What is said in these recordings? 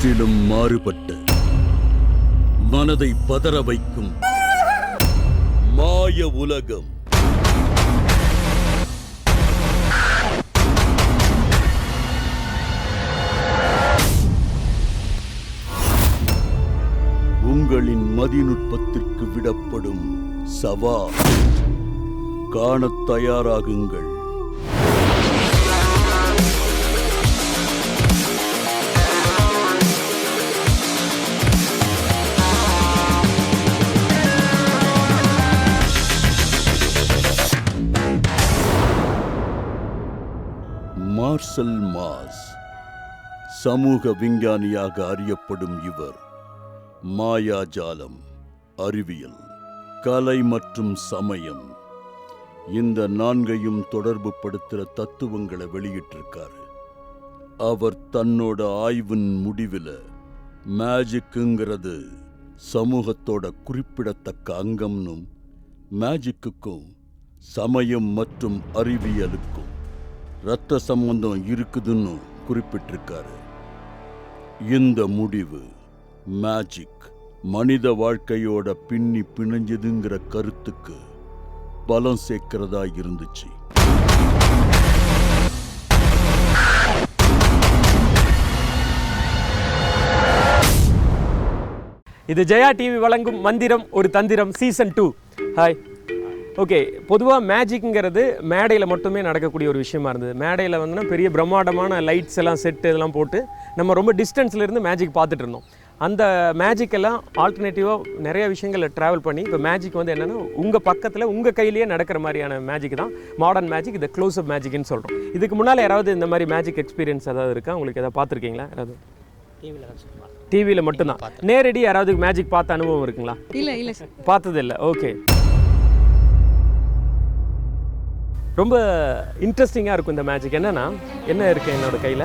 முற்றிலும் மாறுபட்ட மனதை பதற வைக்கும் மாய உலகம். உங்களின் மதிநுட்பத்திற்கு விடப்படும் சவால். காணத் தயாராகுங்கள். Marcel Mauss. சமூக விஞ்ஞானியாக அறியப்படும் இவர் மாயாஜாலம், அறிவியல், கலை மற்றும் சமயம் இந்த நான்கையும் தொடர்பு படுத்துகிற தத்துவங்களை வெளியிட்டிருக்காரு. அவர் தன்னோட ஆய்வின் முடிவில் மேஜிக்குங்கிறது சமூகத்தோட குறிப்பிடத்தக்க அங்கம்னும், மேஜிக்குக்கும் சமயம் மற்றும் அறிவியலுக்கும் இரத்த சம்பந்தம் இருக்குதுன்னு குறிப்பிட்டிருக்காரு. இந்த முடிவு மேஜிக் மனித வாழ்க்கையோட பின்னி பிணைஞ்சதுங்கிற கருத்துக்கு பலம் சேர்க்கிறதா இருந்துச்சு. இது ஜெயா டிவி வழங்கும் மந்திரம் ஒரு தந்திரம் சீசன் 2. ஹாய். ஓகே, பொதுவாக மேஜிக்ங்கிறது மேடையில் மட்டுமே நடக்கக்கூடிய ஒரு விஷயமா இருந்தது. மேடையில் வந்துன்னா பெரிய பிரம்மாண்டமான லைட்ஸ் எல்லாம் செட்டு இதெல்லாம் போட்டு நம்ம ரொம்ப டிஸ்டன்ஸ்லேருந்து மேஜிக் பார்த்துட்டு இருந்தோம். அந்த மேஜிக்கெல்லாம் ஆல்டர்னேட்டிவாக நிறைய விஷயங்களில் ட்ராவல் பண்ணி இப்போ மேஜிக் வந்து என்னென்னா உங்கள் பக்கத்தில் உங்கள் கையிலேயே நடக்கிற மாதிரியான மேஜிக் தான் மாடர்ன் மேஜிக். இதை க்ளோஸ் அப் மேஜிக்னு சொல்கிறோம். இதுக்கு முன்னால் யாராவது இந்த மாதிரி மேஜிக் எக்ஸ்பீரியன்ஸ் ஏதாவது இருக்கா? உங்களுக்கு எதாவது பார்த்துருக்கீங்களா? யாராவது டிவியில் மட்டும்தான். நேரடி யாராவது மேஜிக் பார்த்த அனுபவம் இருக்குங்களா? இல்லை பார்த்தது இல்லை. ஓகே, ரொம்ப இன்ட்ரெஸ்டிங்காக இருக்கும் இந்த மேஜிக். என்னென்னா என்ன இருக்குது என்னோட கையில்?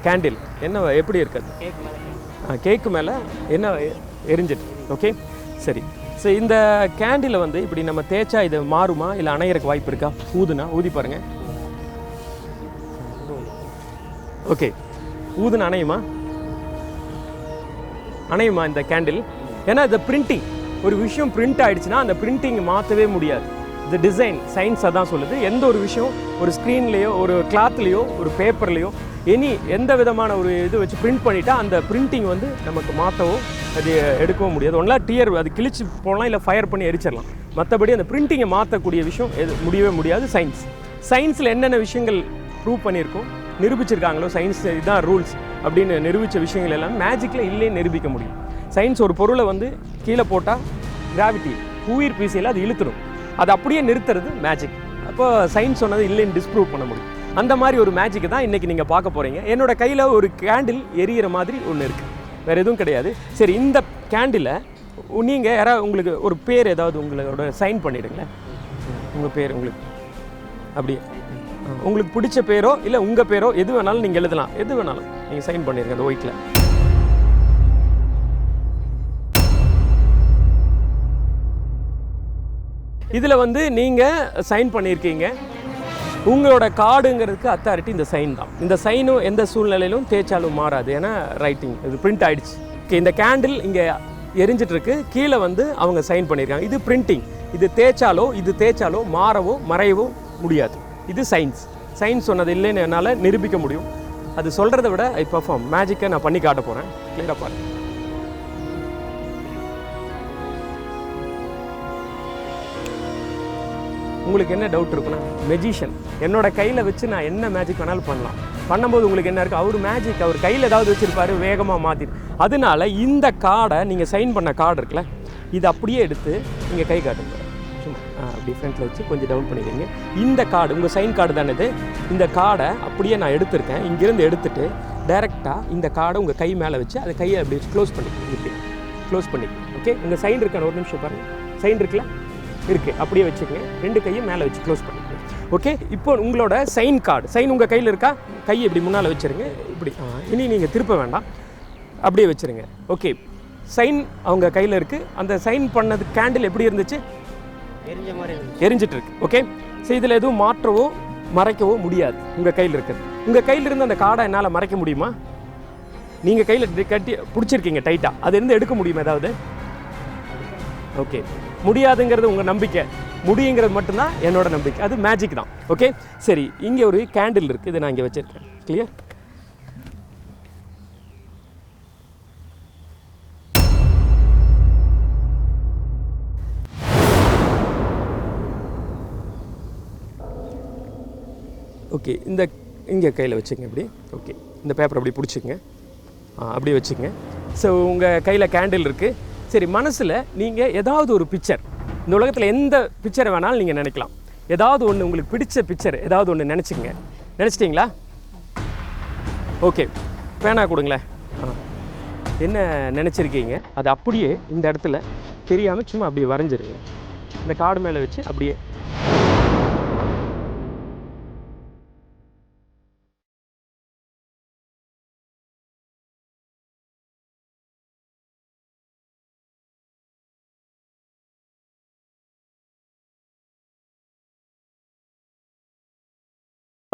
கேண்டில். என்ன எப்படி இருக்குது? கேக்கு மேலே என்ன எரிஞ்சிட்டு. ஓகே, சரி. ஸோ இந்த கேண்டிலை வந்து இப்படி நம்ம தேய்ச்சா இது மாறுமா இல்லை அணையறக்கு வாய்ப்பு இருக்கா? ஊதி பாருங்கள். ஓகே, ஊதுனா அணையுமா இந்த கேண்டில்? ஏன்னா இந்த பிரிண்டிங், ஒரு விஷயம் பிரிண்ட் ஆகிடுச்சுன்னா அந்த பிரிண்டிங் மாற்றவே முடியாது. இந்த டிசைன் சயின்ஸாக தான் சொல்லுது. எந்த ஒரு விஷயம் ஒரு ஸ்க்ரீன்லேயோ ஒரு கிளாத்லேயோ ஒரு பேப்பர்லேயோ எந்த விதமான ஒரு இது வச்சு பிரிண்ட் பண்ணிட்டா அந்த பிரிண்டிங் வந்து நமக்கு மாற்றவோ அது எடுக்கவும் முடியாது. ஒன்றா டியர் அது கிழிச்சு போடலாம், இல்லை ஃபயர் பண்ணி எரிச்சிடலாம். மற்றபடி அந்த பிரிண்டிங்கை மாற்றக்கூடிய விஷயம் முடியவே முடியாது. சயின்ஸில் என்னென்ன விஷயங்கள் ப்ரூவ் பண்ணியிருக்கோம், நிரூபிச்சிருக்காங்களோ, சயின்ஸ் இதுதான் ரூல்ஸ் அப்படின்னு நிரூபித்த விஷயங்கள் எல்லாம் மேஜிக்கில் இல்லைன்னு நிரூபிக்க முடியும். சயின்ஸ் ஒரு பொருளை வந்து கீழே போட்டால் கிராவிட்டி உயிர் பீசையில் அது இழுத்துடும், அது அப்படியே நிறுத்துறது மேஜிக். அப்போ சயின்ஸ் சொன்னது இல்லைன்னு டிஸ்ப்ரூவ் பண்ண முடியும். அந்த மாதிரி ஒரு மேஜிக் தான் இன்றைக்கி நீங்கள் பார்க்க போகிறீங்க. என்னோட கையில் ஒரு கேண்டில் எரியிற மாதிரி ஒன்று இருக்குது, வேறு எதுவும் கிடையாது. சரி, இந்த கேண்டிலை நீங்கள் யாராவது உங்களுக்கு ஒரு பேர் ஏதாவது உங்களோட சைன் பண்ணிவிடுங்களேன். உங்கள் பேர் உங்களுக்கு அப்படியே உங்களுக்கு பிடிச்ச பேரோ இல்லை உங்கள் பேரோ எது வேணாலும் நீங்கள் எழுதலாம். எது வேணாலும் நீங்கள் சைன் பண்ணிடுங்க அந்த ஒயிட்டில். இதில் வந்து நீங்கள் சைன் பண்ணியிருக்கீங்க. உங்களோட கார்டுங்கிறதுக்கு அத்தாரிட்டி இந்த சைன் தான். இந்த சைனும் எந்த சூழ்நிலையிலும் தேய்ச்சாலும் மாறாது, ஏன்னா ரைட்டிங் இது பிரிண்ட் ஆகிடுச்சு. இந்த கேண்டில் இங்கே எரிஞ்சிட்ருக்கு, கீழே வந்து அவங்க சைன் பண்ணியிருக்காங்க. இது பிரிண்டிங். இது தேய்ச்சாலோ மாறவோ மறையவோ முடியாது. இது சயின்ஸ் சொன்னது இல்லைன்னு என்னால் நிரூபிக்க முடியும். அது சொல்கிறத விட ஐ பர்ஃபார்ம் மேஜிக்கை நான் பண்ணி காட்ட போகிறேன். கிளியராக பாருங்க. உங்களுக்கு என்ன டவுட் இருக்குன்னா, மெஜிஷியன் என்னோட கையில் வச்சு நான் என்ன மேஜிக் வேணாலும் பண்ணலாம். பண்ணும்போது உங்களுக்கு என்ன இருக்குது, அவர் கையில் ஏதாவது வச்சுருப்பாரு, வேகமாக மாற்றிட்டு. அதனால இந்த கார்டை நீங்கள் சைன் பண்ண கார்டு இருக்குல்ல, இது அப்படியே எடுத்து நீங்கள் கை காட்டுங்க. சும்மா அப்படி ஃப்ரண்ட்டில் வச்சு கொஞ்சம் டவுன் பண்ணிடுங்க. இந்த கார்டு உங்கள் சைன் கார்டு தானே இது. இந்த கார்டை அப்படியே நான் எடுத்திருக்கேன். இங்கேருந்து எடுத்துகிட்டு டைரெக்டாக இந்த கார்டை உங்கள் கை மேலே வச்சு அதை கையை அப்படி க்ளோஸ் பண்ணிக்கணும். இப்படி க்ளோஸ் பண்ணிக்கணும். ஓகே, உங்கள் சைன் இருக்கான ஒரு நிமிஷம் பாருங்கள். சைன் இருக்குல்ல, இருக்குது, அப்படியே வச்சுக்கோங்க. ரெண்டு கையும் மேலே வச்சு க்ளோஸ் பண்ணிக்கோங்க. ஓகே, இப்போ உங்களோட சைன் கார்டு, சைன் உங்கள் கையில் இருக்கா? கையை இப்படி முன்னால் வச்சுருங்க. இப்படி இனி நீங்கள் திருப்ப வேண்டாம், அப்படியே வச்சுருங்க. ஓகே, சைன் அவங்க கையில் இருக்குது. அந்த சைன் பண்ணது கேண்டில் எப்படி இருந்துச்சு? எரிஞ்சிட்டு இருக்கு. ஓகே, ஸோ இதில் எதுவும் மாற்றவோ மறைக்கவோ முடியாது. உங்கள் கையில் இருக்குது. உங்கள் கையில் இருந்து அந்த கார்டை என்னால் மறைக்க முடியுமா? நீங்கள் கையில் கட்டி பிடிச்சிருக்கீங்க டைட்டாக, அது இருந்து எடுக்க முடியுமா ஏதாவது? ஓகே, முடியாதுங்கிறது உங்கள் நம்பிக்கை, முடியுங்கிறது மட்டும்தான் என்னோட நம்பிக்கை. அது மேஜிக் தான். ஓகே சரி, இங்கே ஒரு கேண்டில் இருக்குது, இதை நான் இங்கே வச்சுருக்கேன். கிளியர்? ஓகே, இந்த இங்கே கையில் வச்சுங்க இப்படி. ஓகே, இந்த பேப்பர் அப்படி பிடிச்சிங்க, அப்படியே வச்சுங்க. ஸோ உங்கள் கையில் கேண்டில் இருக்குது. சரி, மனசில் நீங்கள் ஏதாவது ஒரு பிக்சர், இந்த உலகத்தில் எந்த பிக்சரை வேணாலும் நீங்கள் நினைக்கலாம். ஏதாவது ஒன்று உங்களுக்கு பிடிச்ச பிக்சர் ஏதாவது ஒன்று நினச்சிங்க. நினச்சிட்டிங்களா? ஓகே, பேனா கொடுங்களேன். என்ன நினச்சிருக்கீங்க அது அப்படியே இந்த இடத்துல தெரியாமல் சும்மா அப்படியே வரைஞ்சிருங்க. இந்த கார்டு மேலே வச்சு அப்படியே.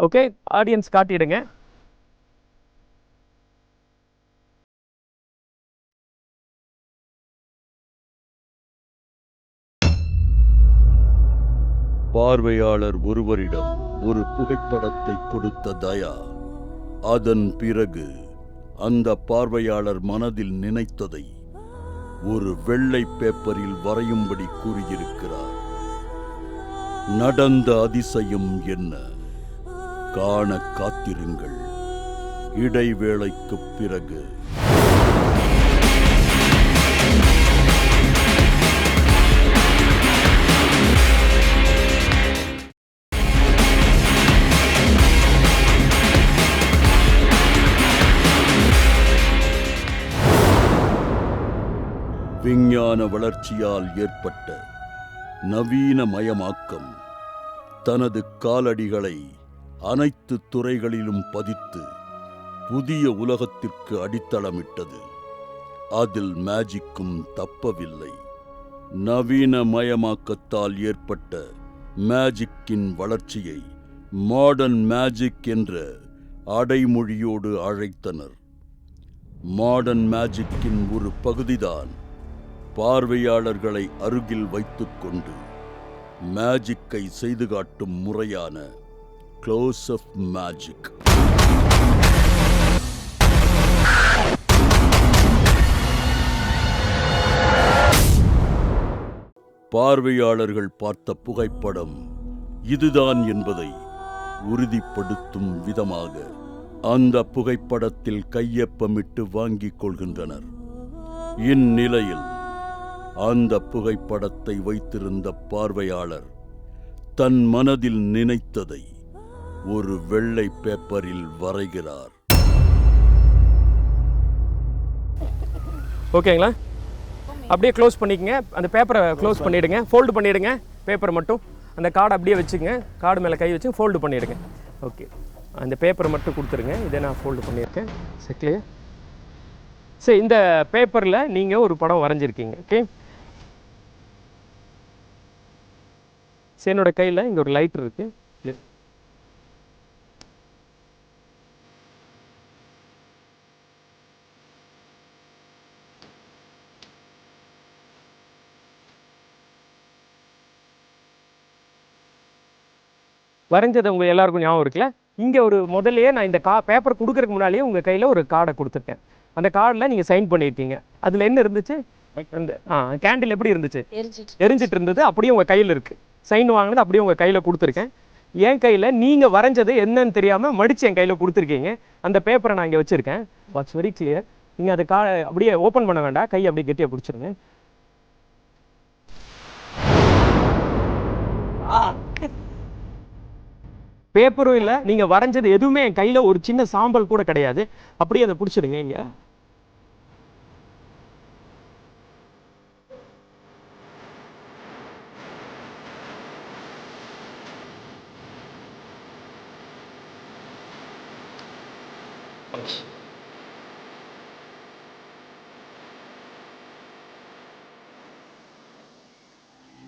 ஓகே, ஆடியன்ஸ் காட்டிடுங்க. பார்வையாளர் ஒருவரிடம் ஒரு புகைப்படத்தை கொடுத்த தயா, அதன் பிறகு அந்த பார்வையாளர் மனதில் நினைத்ததை ஒரு வெள்ளை பேப்பரில் வரையும்படி கூறியிருக்கிறார். நடந்த அதிசயம் என்ன? காண காத்திருங்கள். இடைவேளைக்குப் பிறகு. விஞ்ஞான வளர்ச்சியால் ஏற்பட்ட நவீனமயமாக்கம் தனது காலடிகளை அனைத்து துறைகளிலும் பதித்து புதிய உலகத்திற்கு அடித்தளமிட்டது. அதில் மேஜிக்கும் தப்பவில்லை. நவீனமயமாக்கத்தால் ஏற்பட்ட மேஜிக்கின் வளர்ச்சியை மாடர்ன் மேஜிக் என்ற அடைமொழியோடு அழைத்தனர். மாடர்ன் மேஜிக்கின் ஒரு பகுதிதான் பார்வையாளர்களை அருகில் வைத்துக்கொண்டு மேஜிக்கை செய்து காட்டும் முறையான க்ளோஸ் அப் மேஜிக். பார்வையாளர்கள் பார்த்த புகைப்படம் இதுதான் என்பதை உறுதிப்படுத்தும் விதமாக அந்த புகைப்படத்தில் கையொப்பமிட்டு வாங்கிக் கொள்கின்றனர். இந்நிலையில் அந்த புகைப்படத்தை வைத்திருந்த பார்வையாளர் தன் மனதில் நினைத்ததை ஒரு வெள்ளை பேப்பரில் வரைகிறார். ஓகேங்களா? அப்படியே க்ளோஸ் பண்ணிக்கங்க. அந்த பேப்பரை க்ளோஸ் பண்ணிவிடுங்க, ஃபோல்டு பண்ணிவிடுங்க. பேப்பரை மட்டும் அந்த கார்டை அப்படியே வச்சுங்க, கார்டு மேலே கை வச்சு ஃபோல்டு பண்ணிவிடுங்க. ஓகே, அந்த பேப்பரை மட்டும் கொடுத்துருங்க. இதை நான் ஃபோல்டு பண்ணியிருக்கேன். சரியா? சரி, இந்த பேப்பரில் நீங்கள் ஒரு படம் வரைஞ்சிருக்கீங்க. ஓகே, சரி, என்னோட கையில் இங்கே ஒரு லைட்டர் இருக்குது. வரைஞ்சது உங்கள் எல்லாருக்கும் ஞாபகம் இருக்குல்ல? இங்கே ஒரு முதல்லையே நான் இந்த பேப்பர் கொடுக்கறதுக்கு முன்னாலேயே உங்கள் கையில் ஒரு கார்டை கொடுத்துருக்கேன். அந்த கார்டில் நீங்கள் சைன் பண்ணியிருக்கீங்க. அதில் என்ன இருந்துச்சு? கேண்டில் எப்படி இருந்துச்சு? எரிஞ்சிட்டு இருந்தது. அப்படியே உங்கள் கையில் இருக்குது. சைன் வாங்கினது அப்படியே உங்கள் கையில் கொடுத்துருக்கேன். என் கையில் நீங்கள் வரைஞ்சது என்னன்னு தெரியாமல் மடித்து என் கையில் கொடுத்துருக்கீங்க. அந்த பேப்பரை நான் இங்கே வச்சுருக்கேன். What's very clear. நீங்கள் அதை அப்படியே ஓப்பன் பண்ண வேண்டாம், கையை அப்படியே கெட்டியாக பிடிச்சிருங்க. பேப்பரும் இல்லை, நீங்கள் வரைஞ்சது எதுவுமே என் கையில் ஒரு சின்ன சாம்பல் கூட கிடையாது. அப்படியே அதை பிடிச்சிடுங்க. இங்கே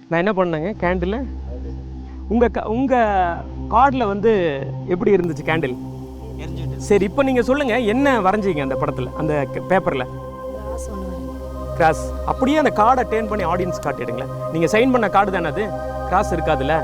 நான் என்ன பண்ணேங்க, கேண்டில் உங்கள் கார்டில் வந்து எப்படி இருந்துச்சு கேண்டில்? சரி, இப்போ நீங்கள் சொல்லுங்கள், என்ன வரைஞ்சிங்க அந்த படத்தில், அந்த பேப்பரில்? கிராஸ். அப்படியே அந்த கார்டை டேர்ன் பண்ணி ஆடியன்ஸ் காட்டிடுங்களேன். நீங்கள் சைன் பண்ண கார்டு தானே அது, கிராஸ் இருக்காதுல்ல?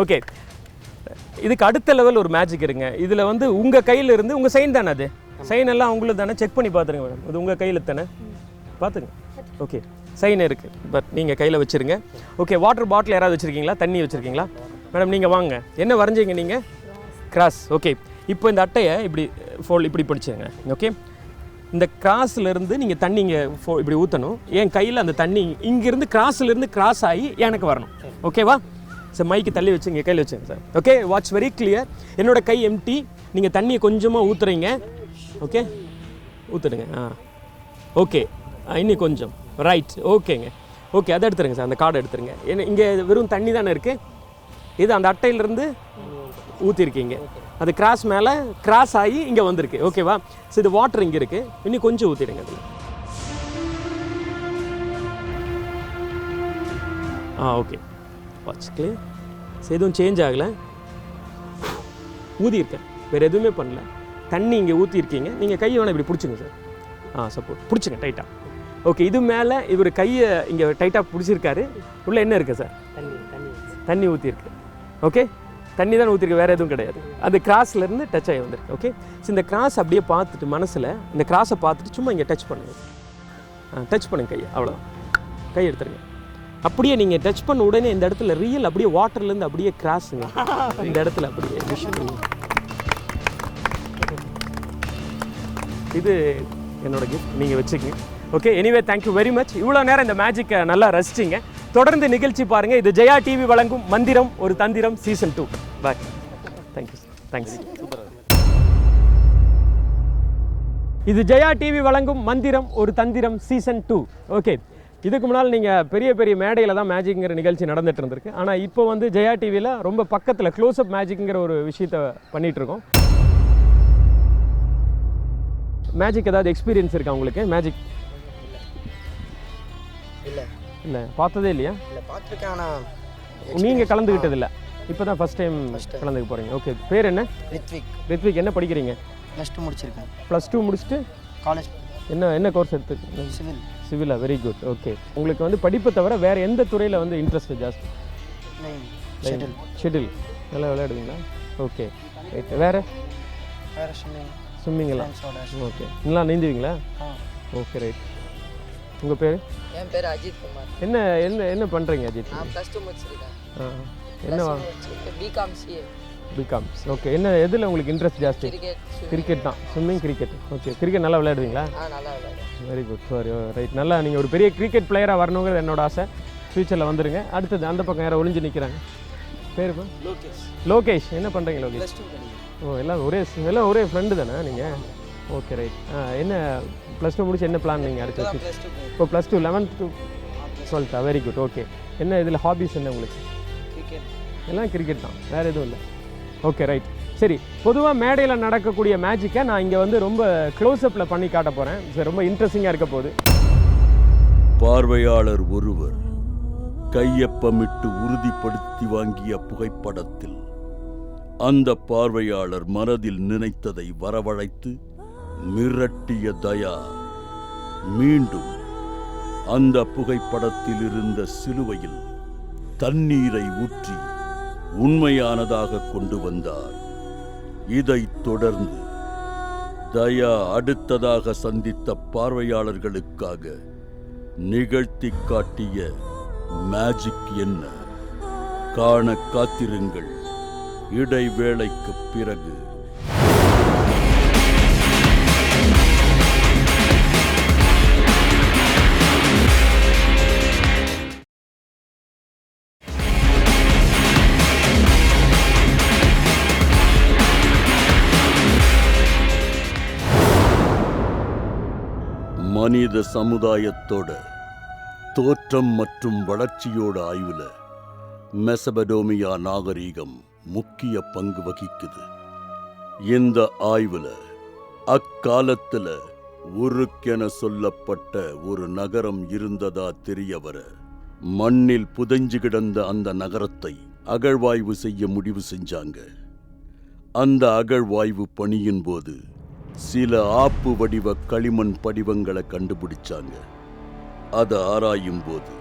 ஓகே, இதுக்கு அடுத்த லெவல் ஒரு மேஜிக் இருங்க. இதில் வந்து உங்கள் கையில் இருந்து உங்கள் சைன் தானே, அது சைன் எல்லாம் உங்களுக்கு தானே, செக் பண்ணி பார்த்துருங்க மேடம். இது உங்கள் கையில் தானே, பார்த்துங்க. ஓகே, சைன் இருக்குது, பட் நீங்கள் கையில் வச்சுருங்க. ஓகே, வாட்டர் பாட்டில் யாராவது வச்சுருக்கீங்களா, தண்ணி வச்சுருக்கீங்களா? மேடம் நீங்கள் வாங்க, என்ன வரைஞ்சிங்க நீங்கள்? கிராஸ். ஓகே, இப்போ இந்த அட்டையை இப்படி இப்படி பிடிச்சிங்க. ஓகே, இந்த கிராஸ்லேருந்து நீங்கள் தண்ணி இங்கே இப்படி ஊற்றணும். என் கையில் அந்த தண்ணி இங்கேருந்து கிராஸ்லேருந்து கிராஸ் ஆகி எனக்கு வரணும். ஓகேவா சார்? மைக்கு தள்ளி வச்சுங்க, கையில் வச்சுங்க sir. Okay, watch very clear. என்னோட கை எம்டி, நீங்கள் தண்ணியை கொஞ்சமாக ஊற்றுறீங்க. ஓகே, ஊற்றுடுங்க. ஓகே, இன்னும் கொஞ்சம். ரைட், ஓகேங்க. ஓகே, அதை எடுத்துருங்க சார், அந்த கார்டை எடுத்துருங்க. ஏன்னா இங்கே வெறும் தண்ணி தானே இருக்குது, இது அந்த அட்டையிலேருந்து ஊற்றிருக்கீங்க. அது கிராஸ் மேலே கிராஸ் ஆகி இங்கே வந்திருக்கு. ஓகேவா? ஸோ இது வாட்டர் இங்கே இருக்குது, இன்னும் கொஞ்சம் ஊற்றிடுங்க அதில். Okay, watch clear. ஸோ எதுவும் சேஞ்ச் ஆகலை, ஊதியிருக்கேன், வேறு எதுவுமே பண்ணல. தண்ணி இங்கே ஊற்றிருக்கீங்க. நீங்கள் கையை வேணால் இப்படி பிடிச்சிங்க சார். சப்போர்ட் பிடிச்சிங்க டைட்டாக. ஓகே, இது மேலே இவர் கையை இங்கே டைட்டாக பிடிச்சிருக்காரு. உள்ளே என்ன இருக்குது சார்? தண்ணி ஊற்றிருக்கு. ஓகே, தண்ணி தான் ஊற்றிருக்கு, வேறு எதுவும் கிடையாது. அது கிராஸ்லேருந்து டச் ஆகி வந்திருக்கு. ஓகே, ஸோ இந்த கிராஸ் அப்படியே பார்த்துட்டு மனசில் இந்த கிராஸை பார்த்துட்டு சும்மா இங்கே டச் பண்ணுங்க. டச் பண்ணுங்க கையை, அவ்வளோதான். கை எடுத்துருங்க. அப்படியே நீங்கள் டச் பண்ண உடனே இந்த இடத்துல ரியல் அப்படியே வாட்டர்லேருந்து அப்படியே கிராஸுங்க. இந்த இடத்துல அப்படியே விஷயம். இது என்னோட கிஃப்ட், நீங்கள் வச்சுக்கங்க. Okay, anyway thank you very much. இவ்வளோ நேரம் இந்த மேஜிக்கை நல்லா ரசிச்சிங்க. தொடர்ந்து நிகழ்ச்சி பாருங்கள். இது ஜெயா டிவி வழங்கும் மந்திரம் ஒரு தந்திரம் சீசன் 2. பாய். தேங்க்யூ. தேங்க்ஸ். இது ஜெயா டிவி வழங்கும் மந்திரம் ஒரு தந்திரம் சீசன் 2. ஓகே, இதுக்கு முன்னால் நீங்கள் பெரிய பெரிய மேடையில் தான் மேஜிக்ங்கிற நிகழ்ச்சி நடந்துட்டு இருந்திருக்கு. ஆனால் இப்போ வந்து ஜெயா டிவியில் ரொம்ப பக்கத்தில் க்ளோஸ்அப் மேஜிக்ங்கிற ஒரு விஷயத்தை பண்ணிகிட்ருக்கோம். மேஜிக் ஏதாவது எக்ஸ்பீரியன்ஸ் இருக்கா உங்களுக்கு? மேஜிக் இல்லை, பார்த்ததே இல்லையா? இல்லை, பார்த்துருக்கேன். ஆனால் நீங்கள் கலந்துக்கிட்டது இல்லை, இப்போ தான் ஃபஸ்ட் டைம் கலந்துக்க போகிறீங்க. ஓகே, பேர் என்ன? ரித்விக். என்ன படிக்கிறீங்க? +2 முடிச்சிருக்கேன். +2 முடிச்சுட்டு காலேஜ் என்ன கோர்ஸ் எடுத்து? சிவிலா? Very good. ஓகே, உங்களுக்கு வந்து படிப்பை தவிர வேறு எந்த துறையில் வந்து இன்ட்ரெஸ்ட் ஜாஸ்தி? ஷெட்டில் நல்லா விளையாடுவீங்களா? Okay, right. வேறு ஸ்விம்மிங்கெல்லாம்? ஓகே, நல்லா நீந்துவீங்களா? Okay, right. உங்கள் பேர்? என் பேர் அஜித் குமார். என்ன என்ன என்ன பண்ணுறீங்க அஜித்? நான் +2 முடிச்சிருக்கேன். என்ன? BCom CA. பிகாம். ஓகே, என்ன எதில் உங்களுக்கு இன்ட்ரெஸ்ட் ஜாஸ்தி? கிரிக்கெட் தான். Swimming, cricket. ஓகே, கிரிக்கெட் நல்லா விளையாடுவீங்களா? நல்லா விளையாடுவேன். Very good. Sorry, right. நல்லா நீங்கள் ஒரு பெரிய கிரிக்கெட் பிளேயராக வரணுங்கிறது என்னோட ஆசை. ஃப்யூச்சரில் வந்துடுங்க. அடுத்தது அந்த பக்கம் யாரை ஒளிஞ்சு நிற்கிறாங்க? பேருப்பா? லோகேஷ். என்ன பண்ணுறீங்க லோகேஷ்? எல்லாம் ஒரே ஃப்ரெண்டு தானே நீங்கள்? Okay, right. என்ன +2 முடிச்சு என்ன பிளான் நீங்கள் அடுத்து? இப்போ +2 11th to 12th. Very good. Okay, என்ன இதில் ஹாபிஸ் என்ன உங்களுக்கு? எல்லாம் கிரிக்கெட் தான், வேறு எதுவும் இல்லை. Okay, right. சரி, பொதுவாக மேடையில் நடக்கக்கூடிய மேஜிக்கை நான் இங்கே வந்து ரொம்ப க்ளோஸ்அப்பில் பண்ணி காட்ட போகிறேன். சரி, ரொம்ப இன்ட்ரெஸ்டிங்காக இருக்க போகுது. பார்வையாளர் ஒருவர் கையொப்பமிட்டு உறுதிப்படுத்தி வாங்கிய புகைப்படத்தில் அந்த பார்வையாளர் மனதில் நினைத்ததை வரவழைத்து மிரட்டிய தயா மீண்டும் அந்த புகைப்படத்தில் இருந்த சிலுவையில் தண்ணீரை ஊற்றி உண்மையானதாக கொண்டு வந்தார். இதைத் தொடர்ந்து தயா அடுத்ததாக சந்தித்த பார்வையாளர்களுக்காக நிகழ்த்தி காட்டிய மேஜிக் என்ன? காண காத்திருங்கள். இடைவேளைக்கு பிறகு மனித சமுதாயத்தோட தோற்றம் மற்றும் வளர்ச்சியோட ஆய்வுல மெசபடோமியா நாகரீகம் முக்கிய பங்கு வகிக்குது. இந்த ஆய்வுல அக்காலத்துல உருக்கென சொல்லப்பட்ட ஒரு நகரம் இருந்ததா தெரிய வர மண்ணில் புதைஞ்சு கிடந்த அந்த நகரத்தை அகழ்வாய்வு செய்ய முடிவு செஞ்சாங்க. அந்த அகழ்வாய்வு பணியின் போது சில ஆப்பு வடிவ களிமண் படிவங்களை கண்டுபிடிச்சாங்க. அதை ஆராயும் போது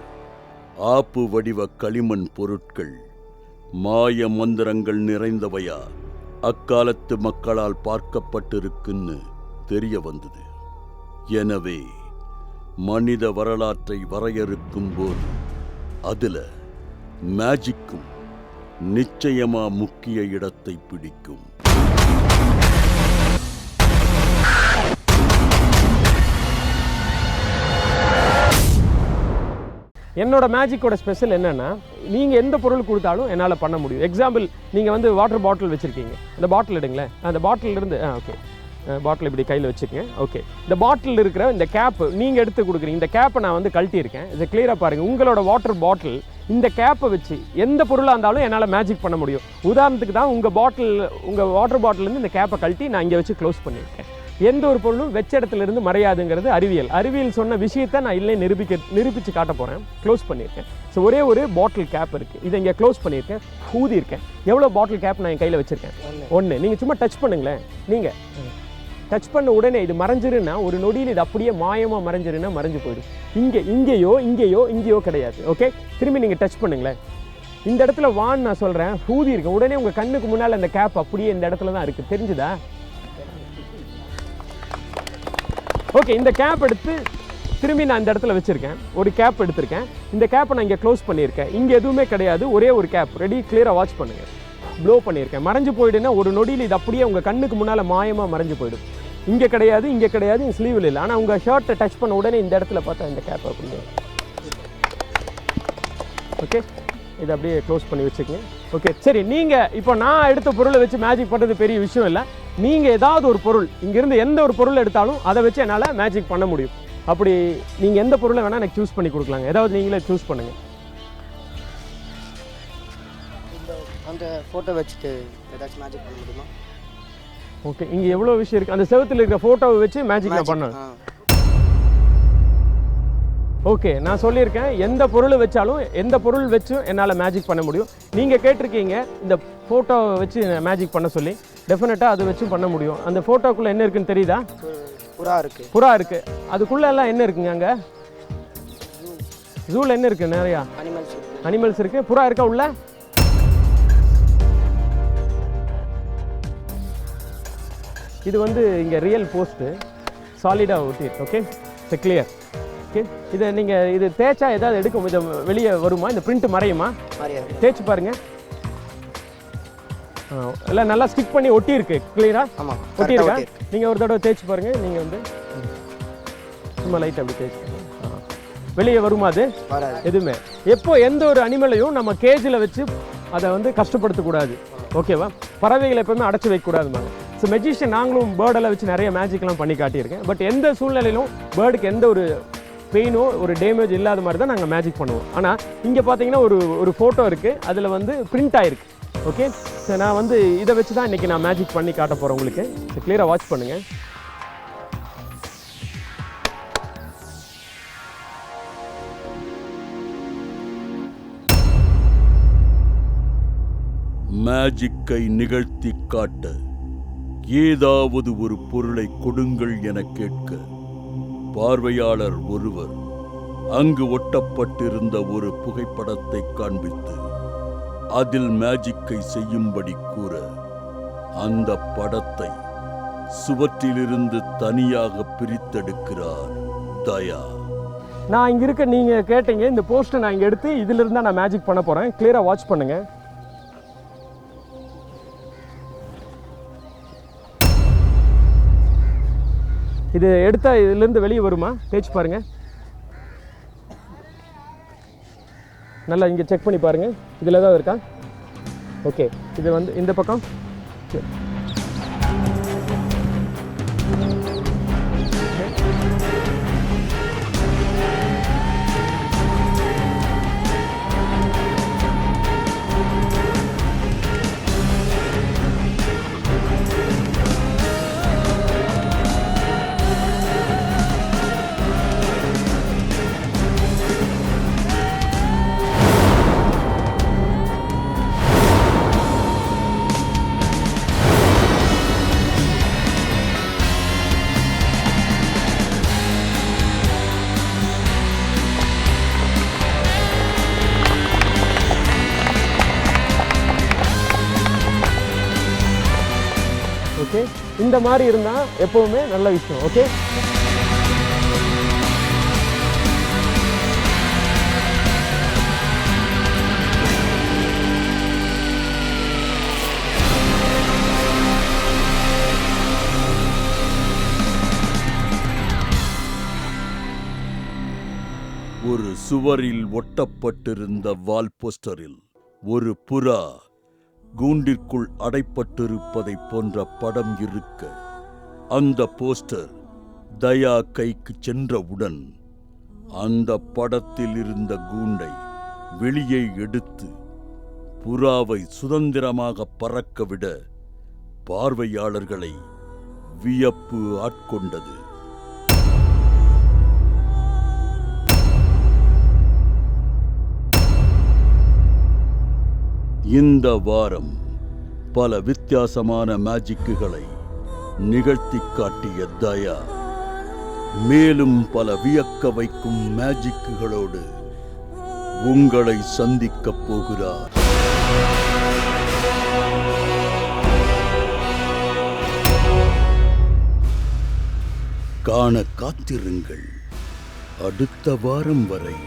ஆப்பு வடிவ களிமண் பொருட்கள் மாய மந்திரங்கள் நிறைந்தவையா அக்காலத்து மக்களால் பார்க்கப்பட்டிருக்குன்னு தெரிய வந்தது. எனவே மனித வரலாற்றை வரையறுக்கும் போது அதுல மேஜிக்கும் நிச்சயமா முக்கிய இடத்தை பிடிக்கும். என்னோட மேஜிக்கோட ஸ்பெஷல் என்னன்னா, நீங்கள் எந்த பொருள் கொடுத்தாலும் என்னால் பண்ண முடியும். எக்ஸாம்பிள், நீங்கள் வந்து வாட்டர் பாட்டில் வச்சுருக்கீங்க, அந்த பாட்டில் எடுங்களேன். அந்த பாட்டிலிருந்து ஓகே, பாட்டில் இப்படி கையில் வச்சுக்கங்க. ஓகே, இந்த பாட்டில் இருக்கிற இந்த கேப்பு நீங்கள் எடுத்து கொடுக்குறீங்க. இந்த கேப்பை நான் வந்து கழட்டியிருக்கேன். இதை கிளியராக பாருங்கள். உங்களோட வாட்டர் பாட்டில் இந்த கேப்பை வச்சு எந்த பொருளாக இருந்தாலும் என்னால் மேஜிக் பண்ண முடியும். உதாரணத்துக்கு தான் உங்கள் வாட்டர் பாட்டிலேருந்து இந்த கேப்பை கழட்டி நான் இங்கே வச்சு க்ளோஸ் பண்ணியிருக்கேன். எந்த ஒரு பொருளும் வெச்ச இடத்துல இருந்து மறையாதுங்கிறது அறிவியல் சொன்ன விஷயத்தை நான் இல்லை நிரூபித்து காட்ட போகிறேன். க்ளோஸ் பண்ணியிருக்கேன். ஸோ ஒரே ஒரு பாட்டில் கேப் இருக்குது, இதை இங்கே க்ளோஸ் பண்ணியிருக்கேன், ஊதியிருக்கேன். எவ்வளோ பாட்டில் கேப் நான் என் கையில் வச்சுருக்கேன்? ஒன்று. நீங்கள் சும்மா டச் பண்ணுங்களேன். நீங்கள் டச் பண்ண உடனே இது மறைஞ்சிருன்னா, ஒரு நொடியில் இது அப்படியே மாயமாக மறைஞ்சிருன்னா மறைஞ்சு போயிடும். இங்கேயோ கிடையாது. ஓகே, திரும்பி நீங்கள் டச் பண்ணுங்களேன். இந்த இடத்துல வான்னு நான் சொல்கிறேன், ஊதியிருக்கேன். உடனே உங்கள் கண்ணுக்கு முன்னால் அந்த கேப் அப்படியே இந்த இடத்துல தான் இருக்குது. தெரிஞ்சுதா? ஓகே, இந்த கேப் எடுத்து திரும்பி நான் இந்த இடத்துல வச்சுருக்கேன். ஒரு கேப் எடுத்திருக்கேன். இந்த கேப்பை நான் இங்கே க்ளோஸ் பண்ணியிருக்கேன். இங்கே எதுவுமே கிடையாது, ஒரே ஒரு கேப். ரெடி? கிளியராக வாட்ச் பண்ணுங்கள். ப்ளோ பண்ணியிருக்கேன். மறைஞ்சு போயிடுன்னா ஒரு நொடியில் இது அப்படியே உங்கள் கண்ணுக்கு முன்னால் மாயமாக மறைஞ்சு போயிடும். இங்கே கிடையாது, இங்கே ஸ்லீவில் இல்லை. ஆனால் உங்கள் ஷர்ட்டை டச் பண்ண உடனே இந்த இடத்துல பார்த்தா இந்த கேப் அப்படியே. ஓகே, இதை அப்படியே க்ளோஸ் பண்ணி வச்சுக்கங்க. ஓகே, சரி. நீங்கள் இப்போ நான் எடுத்த பொருளை வச்சு மேஜிக் பண்ணுறது பெரிய விஷயம் இல்லை. நீங்கள் ஏதாவது ஒரு பொருள், இங்கேருந்து எந்த ஒரு பொருள் எடுத்தாலும் அதை வச்சு என்னால் மேஜிக் பண்ண முடியும். அப்படி நீங்கள் எந்த பொருளை வேணால் எனக்கு சூஸ் பண்ணி கொடுக்கலாங்க. ஏதாவது நீங்களே சூஸ் பண்ணுங்கள். அந்த ஃபோட்டோ வச்சுட்டு ஏதாச்சும் மேஜிக் பண்ண முடியுமா? ஓகே, இங்கே எவ்வளோ விஷயம் இருக்குது. அந்த செவத்தில் இருக்கிற ஃபோட்டோவை வச்சு மேஜிக் நான் பண்ணேன். ஓகே, நான் சொல்லியிருக்கேன், எந்த பொருள் வச்சாலும் எந்த பொருள் வச்சும் என்னால் மேஜிக் பண்ண முடியும். நீங்கள் கேட்டிருக்கீங்க இந்த ஃபோட்டோவை வச்சு மேஜிக் பண்ண சொல்லி. டெஃபினட்டாக அதை வச்சும் பண்ண முடியும். அந்த ஃபோட்டோக்குள்ளே என்ன இருக்குன்னு தெரியுதா? புறா இருக்குது. அதுக்குள்ளே எல்லாம் என்ன இருக்குங்க? அங்கே ஜூவில் என்ன இருக்குது? நிறையா அனிமல்ஸ் இருக்குது. புறா இருக்கா உள்ள? இது வந்து இங்கே ரியல் போஸ்ட்டு சாலிடாக ஒட்டியிருக்கு. Okay, it's clear. ஓகே, இதை நீங்கள் இது தேய்ச்சா ஏதாவது எடுக்கும், இதை வெளியே வருமா? இந்த பிரிண்ட் மறையுமா? தேய்ச்சி பாருங்கள். எல்லாம் நல்லா ஸ்டிக் பண்ணி ஒட்டியிருக்கு. கிளியரா ஒட்டியிருக்கா? நீங்கள் ஒரு தடவை தேய்ச்சி பாருங்கள். நீங்கள் வந்து சும்மா லைட் அப்படி தேய்ச்சி வெளியே வருமா? அது எதுவுமே. எப்போ எந்த ஒரு அனிமலையும் நம்ம கேஜில் வச்சு அதை வந்து கஷ்டப்படுத்தக்கூடாது. ஓகேவா? பறவைகளை எப்போவுமே அடைச்சி வைக்கக்கூடாதுமாங்க. ஸோ மெஜிஷியன் நாங்களும் பேர்டெல்லாம் வச்சு நிறைய மேஜிக்லாம் பண்ணி காட்டியிருக்கேன். பட் எந்த சூழ்நிலையிலும் பேர்டுக்கு எந்த ஒரு பெயினோ ஒரு டேமேஜ் இல்லாத மாதிரி தான் நாங்கள் மேஜிக் பண்ணுவோம். ஆனால் இங்கே பார்த்தீங்கன்னா ஒரு ஃபோட்டோ இருக்குது, அதில் வந்து பிரிண்ட் ஆகிருக்கு. ஓகே, ஸோ நான் வந்து இதை வச்சு தான் இன்றைக்கி நான் மேஜிக் பண்ணி காட்ட போகிறேன் உங்களுக்கு. ஸோ கிளியராக வாட்ச் பண்ணுங்கள். மேஜிக்கை நிகழ்த்தி காட்ட ஏதாவது ஒரு பொருளை கொடுங்கள் என கேட்க பார்வையாளர் ஒருவர் அங்கு ஒட்டப்பட்டிருந்த ஒரு புகைப்படத்தை காண்பித்து அதில் மேஜிக்கை செய்யும்படி கூற அந்த படத்தை சுவற்றிலிருந்து தனியாக பிரித்தெடுக்கிறார் தயா. நான் இங்கே இருக்க, நீங்கள் கேட்டீங்க, இந்த போஸ்ட்டை நான் இங்கே எடுத்து இதிலிருந்து நான் மேஜிக் பண்ண போகிறேன். கிளியராக வாட்ச் பண்ணுங்கள். இது எடுத்தா இதுலேருந்து வெளியே வருமா? தேய்ச்சி பாருங்கள். நல்லா இங்கே செக் பண்ணி பாருங்கள், இதில் ஏதாவது இருக்கா? ஓகே, இது வந்து இந்த பக்கம் இந்த மாதிரி இருந்தால் எப்போவுமே நல்ல விஷயம். ஓகே, ஒரு சுவரில் ஒட்டப்பட்டிருந்த வால் போஸ்டரில் ஒரு புறா கூண்டிற்குள் அடைப்பட்டிருப்பதை போன்ற படம் இருக்க, அந்த போஸ்டர் தயா கைக்கு சென்றவுடன் அந்த படத்தில் இருந்த கூண்டை வெளியே எடுத்து புறாவை சுதந்திரமாக பறக்கவிட பார்வையாளர்களை வியப்பு ஆட்கொண்டது. இந்த வாரம் பல வித்தியாசமான மேஜிக்குகளை நிகழ்த்தி காட்டிய தயா மேலும் பல வியக்க வைக்கும் மேஜிக்குகளோடு உங்களை சந்திக்கப் போகிறார். காண காத்திருங்கள். அடுத்த வாரம் வரை.